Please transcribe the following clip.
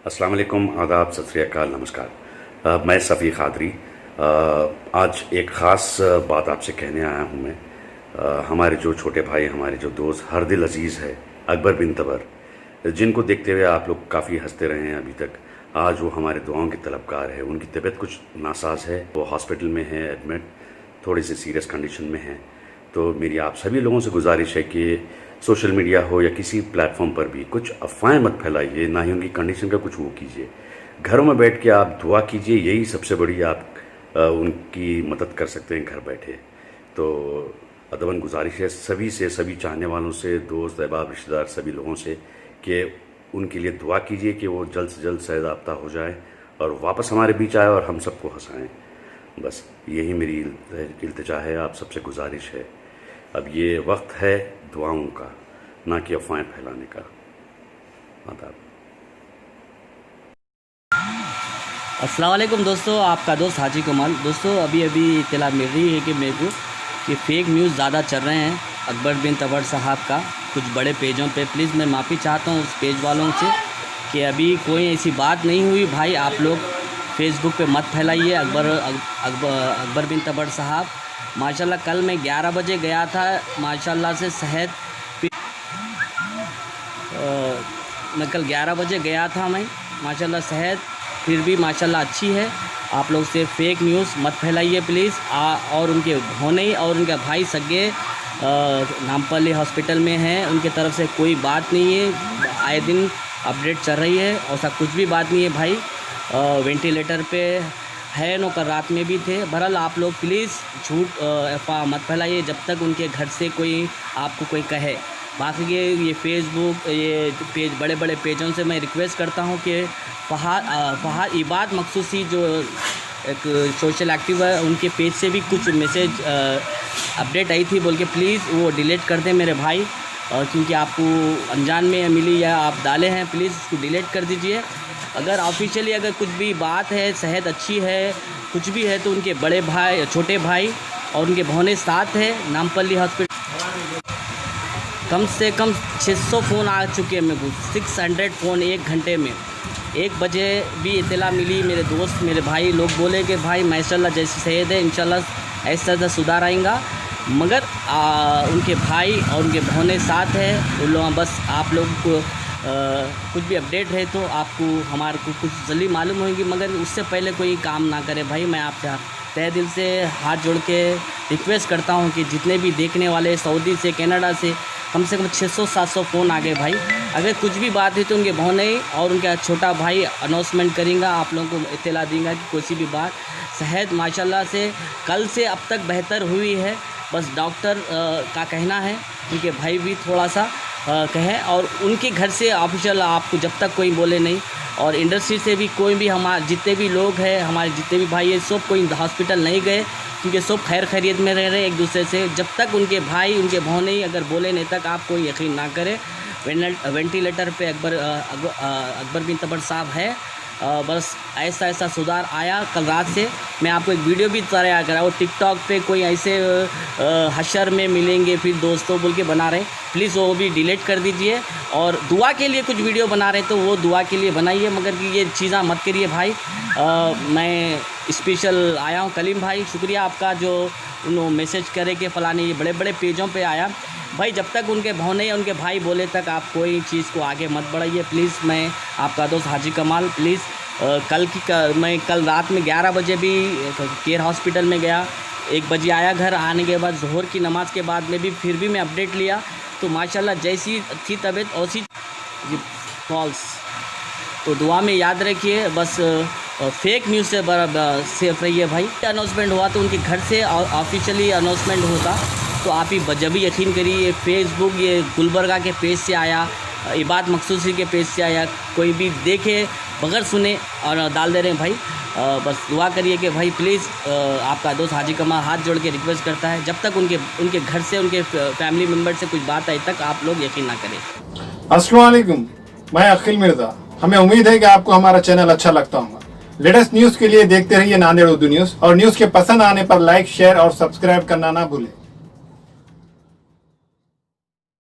अस्सलाम वालेकुम, आदाब, सत श्री अकाल, नमस्कार। मैं सफ़ी क़ादरी। आज एक ख़ास बात आपसे कहने आया हूँ मैं। हमारे जो छोटे भाई, हमारे जो दोस्त, हर दिल अज़ीज़ है अकबर बिन तबर, जिनको देखते हुए आप लोग काफ़ी हंसते रहे हैं अभी तक। आज वो हमारे दुआओं के तलबगार है। उनकी तबीयत कुछ नासाज है, वो हॉस्पिटल में है एडमिट, थोड़ी सी सीरियस कंडीशन में है। तो मेरी आप सभी लोगों से गुजारिश है कि सोशल मीडिया हो या किसी प्लेटफॉर्म पर भी कुछ अफवाहें मत फैलाइए, ना ही उनकी कंडीशन का कुछ वो कीजिए। घरों में बैठ के आप दुआ कीजिए, यही सबसे बड़ी आप उनकी मदद कर सकते हैं घर बैठे। तो अदबन गुजारिश है सभी से, सभी चाहने वालों से, दोस्त अहबाब रिश्तेदार सभी लोगों से, कि उनके लिए दुआ कीजिए कि वो जल्द से जल्द सैदाफ्ता हो जाए और वापस हमारे बीच आए और हम सबको हंसाएं। बस यही मेरी इल्तिजा है, आप सबसे गुजारिश है। अब ये वक्त है दुआओं का, ना कि अफवाहें फैलाने का। आदाब। अस्सलाम वालेकुम दोस्तों, आपका दोस्त हाजी कमाल। दोस्तों अभी इत्तला मिल रही है कि मेरे को कि फ़ेक न्यूज़ ज़्यादा चल रहे हैं अकबर बिन तबर साहब का कुछ बड़े पेजों पे। प्लीज़ मैं माफ़ी चाहता हूँ उस पेज वालों से कि अभी कोई ऐसी बात नहीं हुई। भाई आप लोग फेसबुक पे मत फैलाइए अकबर बिन तबर साहब। माशाल्लाह कल मैं 11 बजे गया था, माशाल्लाह से सेहत मैं कल 11 बजे गया था मैं, माशाल्लाह सेहत फिर भी माशाल्लाह अच्छी है। आप लोग से फ़ेक न्यूज़ मत फैलाइए प्लीज़। और उनके भोने और उनका भाई सगे नामपल्ली हॉस्पिटल में हैं, उनके तरफ से कोई बात नहीं है। आए दिन अपडेट चल रही है, ऐसा कुछ भी बात नहीं है भाई। वेंटिलेटर पे है, नो कल रात में भी थे। बहरहाल आप लोग प्लीज़ झूठ अफवाह मत फैलाइए जब तक उनके घर से कोई आपको कोई कहे। बाकी ये फेसबुक ये पेज, बड़े बड़े पेजों से मैं रिक्वेस्ट करता हूँ कि फहाद इबाद मखसूसी जो एक सोशल एक्टिव है, उनके पेज से भी कुछ मैसेज अपडेट आई थी बोल के प्लीज़ वो डिलीट कर दें मेरे भाई। क्योंकि आपको अनजान में मिली या आप डाले हैं, प्लीज़ उसको डिलीट कर दीजिए। अगर ऑफिशियली अगर कुछ भी बात है, सेहत अच्छी है, कुछ भी है, तो उनके बड़े भाई, छोटे भाई और उनके भौने साथ है नामपल्ली हॉस्पिटल। कम से कम 600 फ़ोन आ चुके हैं मेरे को, 600 फ़ोन एक घंटे में। 1 बजे भी इत्तला मिली, मेरे दोस्त मेरे भाई लोग बोले कि भाई माशाल्लाह जैसी सेहत है इंशाल्लाह ऐसा सुधार आएगा। मगर उनके भाई और उनके भौने साथ है उन लोग। बस आप लोग को कुछ भी अपडेट है तो आपको हमारे को कुछ जल्दी मालूम होगी, मगर उससे पहले कोई काम ना करे भाई। मैं आपसे तहे दिल से हाथ जोड़ के रिक्वेस्ट करता हूँ कि जितने भी देखने वाले सऊदी से, कनाडा से, कम 600-700 फ़ोन आ गए भाई। अगर कुछ भी बात है तो उनके भौने और उनका छोटा भाई अनाउंसमेंट करेंगे, आप लोगों को इत्तला देंगे कि कोई भी बात। सेहत माशाल्लाह से कल से अब तक बेहतर हुई है। बस डॉक्टर का कहना है, उनके भाई भी थोड़ा सा कहें, और उनके घर से ऑफिशियल आपको जब तक कोई बोले नहीं, और इंडस्ट्री से भी कोई भी, हमारे जितने भी लोग हैं, हमारे जितने भी भाई हैं, सब कोई हॉस्पिटल नहीं गए क्योंकि सब खैर खैरियत में रह रहे हैं एक दूसरे से। जब तक उनके भाई, उनके भौने अगर बोले नहीं तक आप कोई यकीन ना करें। वेंटिलेटर पे अकबर बिन तबर साहब है। बस ऐसा सुधार आया कल रात से। मैं आपको एक वीडियो भी तैयार करा, वो टिकटॉक पे कोई ऐसे हशर में मिलेंगे फिर दोस्तों बोल के बना रहे हैं, प्लीज़ वो भी डिलीट कर दीजिए। और दुआ के लिए कुछ वीडियो बना रहे हैं तो वो दुआ के लिए बनाइए, मगर कि ये चीज़ें मत करिए भाई। मैं स्पेशल आया हूँ कलीम भाई, शुक्रिया आपका जो उन्होंने मैसेज करे कि फ़लाने ये बड़े बड़े पेजों पे आया। भाई जब तक उनके भौने या उनके भाई बोले तक आप कोई चीज़ को आगे मत बढ़ाइए प्लीज़। मैं आपका दोस्त हाजी कमाल, प्लीज़। मैं कल रात में 11 बजे भी केयर हॉस्पिटल में गया, 1 बजे आया घर। आने के बाद ज़ोहर की नमाज़ के बाद में भी फिर भी मैं अपडेट लिया, तो माशाल्लाह जैसी थी तबीयत वैसी फॉल्स। तो दुआ में याद रखिए, बस फेक न्यूज़ से सेफ रहिए भाई। अनाउंसमेंट हुआ तो उनके घर से ऑफिशियली अनाउंसमेंट होता तो आप ही जब भी यकीन करिए। फेसबुक ये गुलबर्गा के पेज से आया, इबाद मखसूसी के पेज से आया, कोई भी देखे बगैर सुने और डाल दे रहे हैं भाई। बस दुआ करिए कि भाई प्लीज़, आपका दोस्त हाजी कमाल हाथ जोड़ के रिक्वेस्ट करता है, जब तक उनके घर से, उनके फैमिली मेम्बर से कुछ बात आई तक आप लोग यकीन ना करें। अस्सलाम वालेकुम, मैं अखिल मिर्ज़ा। हमें उम्मीद है कि आपको हमारा चैनल अच्छा लगता होगा। लेटेस्ट न्यूज़ के लिए देखते रहिए नांदेड़ उर्दू न्यूज़, और न्यूज़ के पसंद आने पर लाइक, शेयर और सब्सक्राइब करना ना भूलें।